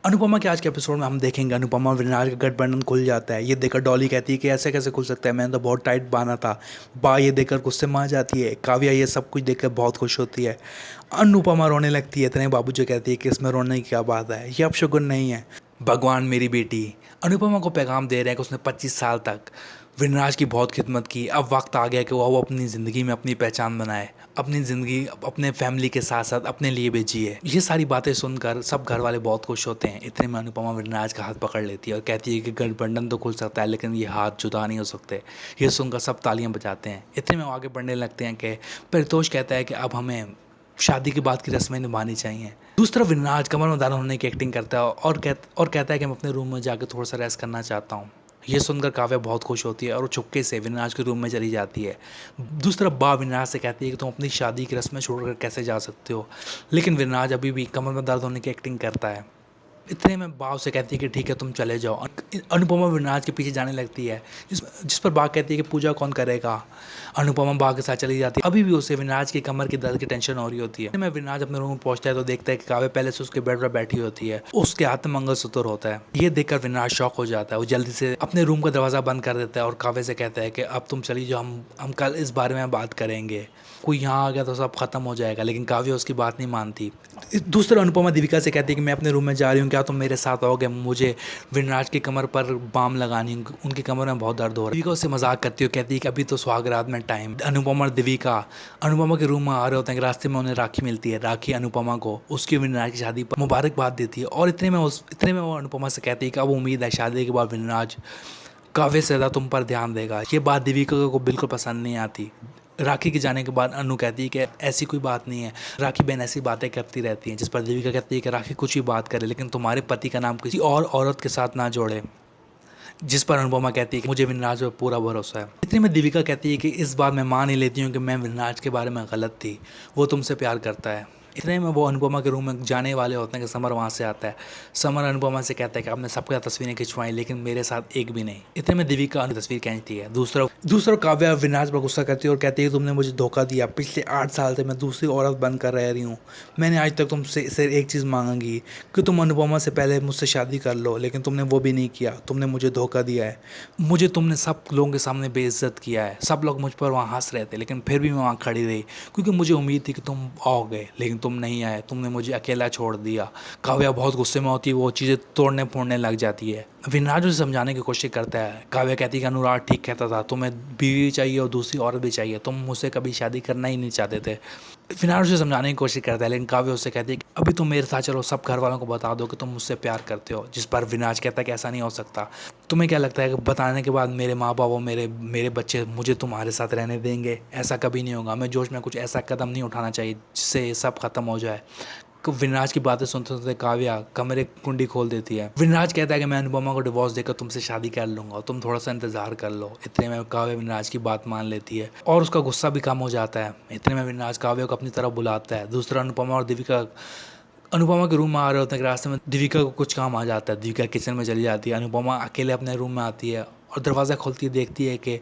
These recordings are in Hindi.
अनुपमा के आज के एपिसोड में हम देखेंगे अनुपमा और विनाश का गठबंधन खुल जाता है। ये देखकर डॉली कहती है कि ऐसे कैसे खुल सकता है, मैंने तो बहुत टाइट बांधा था। बा ये देखकर गुस्से में आ जाती है। काव्या ये सब कुछ देखकर बहुत खुश होती है। अनुपमा रोने लगती है। इतने बाबूजी कहती है कि इसमें रोने की क्या बात है, ये अपशगुन नहीं है। भगवान मेरी बेटी अनुपमा को पैगाम दे रहे हैं कि उसने 25 साल तक विनाश की बहुत खिदमत की। अब वक्त आ गया कि वो अपनी ज़िंदगी में अपनी पहचान बनाए, अपनी ज़िंदगी अपने फैमिली के साथ साथ अपने लिए भी जिए। ये सारी बातें सुनकर सब घर वाले बहुत खुश होते हैं। इतने में अनुपमा विनाश का हाथ पकड़ लेती है और कहती है कि गठबंधन तो खुल सकता है लेकिन ये हाथ जुदा नहीं हो सकते। ये सुनकर सब तालियां बजाते हैं। इतने में वो आगे बढ़ने लगते हैं कि परितोष कहता है कि अब हमें शादी के बाद की रस्में निभानी चाहिए। दूसरा विनाश कमर में दाना होने की एक्टिंग करता है और कहता है कि मैं अपने रूम में जाकर थोड़ा सा रेस्ट करना चाहता हूँ। ये सुनकर काव्या बहुत खुश होती है और वो चुपके से विनाश के रूम में चली जाती है। दूसरा बा विनाश से कहती है कि तुम अपनी शादी की रस्में छोड़कर कैसे जा सकते हो, लेकिन विनाश अभी भी कमर में दर्द होने की एक्टिंग करता है। इतने में बाव से कहती है कि ठीक है तुम चले जाओ। अनुपमा विनाश के पीछे जाने लगती है, जिस पर बाघ कहती है कि पूजा कौन करेगा। अनुपमा बाघ के साथ चली जाती है। अभी भी उसे विनाश की कमर की दर्द की टेंशन हो रही होती है। इतने में विनाश अपने रूम में पहुंचता है तो देखता है कि काव्या पहले से उसके बेड पर बैठी होती है। उसके हाथ में मंगलसूत्र होता है। ये देखकर विनाश शॉक हो जाता है। वो जल्दी से अपने रूम का दरवाजा बंद कर देता है और काव्या से कहता है कि अब तुम चली जाओ, हम कल इस बारे में बात करेंगे। कोई यहाँ आ गया तो सब खत्म हो जाएगा, लेकिन काव्या उसकी बात नहीं मानती। दूसरा अनुपमा दीपिका से कहती है कि मैं अपने रूम में जा रही हूँ, क्या तुम मेरे साथ आओगे, मुझे विनाश की कमर पर बाम लगानी, उनकी कमर में बहुत दर्द हो रहा है। दीपिका उससे मजाक करती है, कहती है कि अभी तो सुहागरात में टाइम। अनुपमा और दीपिका अनुपमा के रूम में आ रहे होते हैं कि रास्ते में उन्हें राखी मिलती है। राखी अनुपमा को उसकी विनाश की शादी पर मुबारकबाद देती है और इतने में वो अनुपमा से कहती है कि अब उम्मीद है शादी के बाद विनाश काव्य से ज़्यादा तुम पर ध्यान देगा। ये बात दीपिका को बिल्कुल पसंद नहीं आती। राखी के जाने के बाद अनु कहती है कि ऐसी कोई बात नहीं है, राखी बहन ऐसी बातें करती रहती हैं। जिस पर दीपिका कहती है कि राखी कुछ भी बात करे लेकिन तुम्हारे पति का नाम किसी और औरत के साथ ना जोड़े। जिस पर अनुपमा कहती है कि मुझे विनाश पर पूरा भरोसा है। इतने में दीपिका कहती है कि इस बार मैं मान ही लेती हूँ कि मैं विनाश के बारे में गलत थी, वो तुमसे प्यार करता है। इतने में वो अनुपमा के रूम में जाने वाले होते हैं कि समर वहाँ से आता है। समर अनुपमा से कहता है कि आपने सबके साथ तस्वीरें खिंचवाई लेकिन मेरे साथ एक भी नहीं। इतने में दीपिका तस्वीर खींचती है। दूसरा काव्या विनाश पर गुस्सा करती है और कहती है तुमने मुझे धोखा दिया। पिछले 8 साल से मैं दूसरी औरत बनकर रह रही हूँ। मैंने आज तक तुमसे सिर्फ एक चीज़ मांगी कि तुम अनुपमा से पहले मुझसे शादी कर लो, लेकिन तुमने वो भी नहीं किया। तुमने मुझे धोखा दिया है। मुझे तुमने सब लोगों के सामने बेइज्जत किया है। सब लोग मुझ पर वहाँ हंस रहे थे लेकिन फिर भी मैं वहाँ खड़ी रही क्योंकि मुझे उम्मीद थी कि तुम आओगे, लेकिन तुम नहीं आए। तुमने मुझे अकेला छोड़ दिया। काव्या बहुत गुस्से में होती है, वो चीज़ें तोड़ने फोड़ने लग जाती है। विनाश उसे समझाने की कोशिश करता है। काव्या कहती है कि अनुराग ठीक कहता था, तुम्हें बीवी चाहिए और दूसरी औरत भी चाहिए, तुम मुझसे कभी शादी करना ही नहीं चाहते थे। विनाश उसे समझाने की कोशिश करता है लेकिन काव्या उससे कहती है कि अभी तुम मेरे साथ चलो, सब घर वालों को बता दो कि तुम मुझसे प्यार करते हो। जिस पर विनाश कहता है कि ऐसा नहीं हो सकता। तुम्हें क्या लगता है कि बताने के बाद मेरे माँ बाप और मेरे बच्चे मुझे तुम्हारे साथ रहने देंगे? ऐसा कभी नहीं होगा। मैं जोश में कुछ ऐसा कदम नहीं उठाना चाहिए जिससे ये सब खत्म हो जाए। विनाश की बातें सुनते सुनते काव्या कमरे की कुंडी खोल देती है। विनाश कहता है कि मैं अनुपमा को डिवोर्स देकर तुमसे शादी कर लूंगा, तुम थोड़ा सा इंतजार कर लो। इतने में काव्या विनाश की बात मान लेती है और उसका गुस्सा भी कम हो जाता है। इतने में विनाश काव्या को अपनी तरफ बुलाता है। दूसरा अनुपमा और दीपिका अनुपमा के रूम में आ रहे होते हैं कि रास्ते में दीपिका को कुछ काम आ जाता है। दीपिका किचन में चली जाती है। अनुपमा अकेले अपने रूम में आती है और दरवाज़ा खोलती है, देखती है कि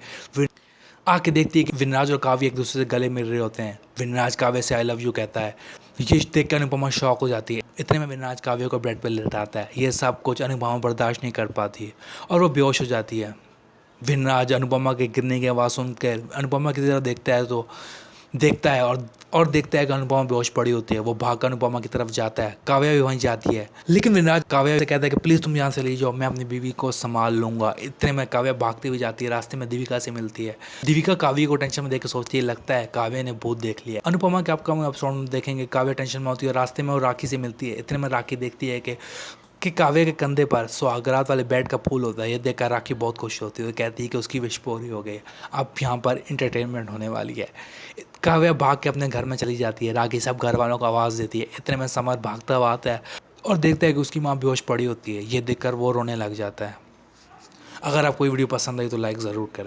विनराज और काव्य एक दूसरे से गले मिल रहे होते हैं। विनराज काव्य से आई लव यू कहता है। ये देख कर अनुपमा शॉक हो जाती है। इतने में विनराज काव्य को बेड पर लेटाता है। ये सब कुछ अनुपमा बर्दाश्त नहीं कर पाती और वो बेहोश हो जाती है। विनराज अनुपमा के गिरने की आवाज़ सुनकर अनुपमा की तरफ देखता है और देखता है कि अनुपमा बेहोश पड़ी होती है। वो भागकर अनुपमा की तरफ जाता है। काव्या भी वहीं जाती है लेकिन विनराज काव्या से कहता है कि प्लीज़ तुम यहाँ से ले जाओ, मैं अपनी बीवी को संभाल लूंगा। इतने में काव्या भागती हुई जाती है। रास्ते में दीपिका से मिलती है। दीपिका काव्य को टेंशन में देख के सोचती है लगता है काव्या ने भूत देख लिया। अनुपमा के अपकमिंग एपिसोड में देखेंगे काव्या टेंशन में होती है। रास्ते में वो राखी से मिलती है। इतने में राखी देखती है कि काव्य के कंधे पर सुहागरात वाले बेड का फूल होता है। ये देखकर राखी बहुत खुश होती है। वो कहती है कि उसकी विश पूरी हो गई, अब यहाँ पर इंटरटेनमेंट होने वाली है। काव्या भाग के अपने घर में चली जाती है। राखी सब घर वालों को आवाज़ देती है। इतने में समर भागता हुआ आता है और देखता है कि उसकी माँ बेहोश पड़ी होती है। ये देखकर वो रोने लग जाता है। अगर आपको ये वीडियो पसंद आई तो लाइक ज़रूर करें।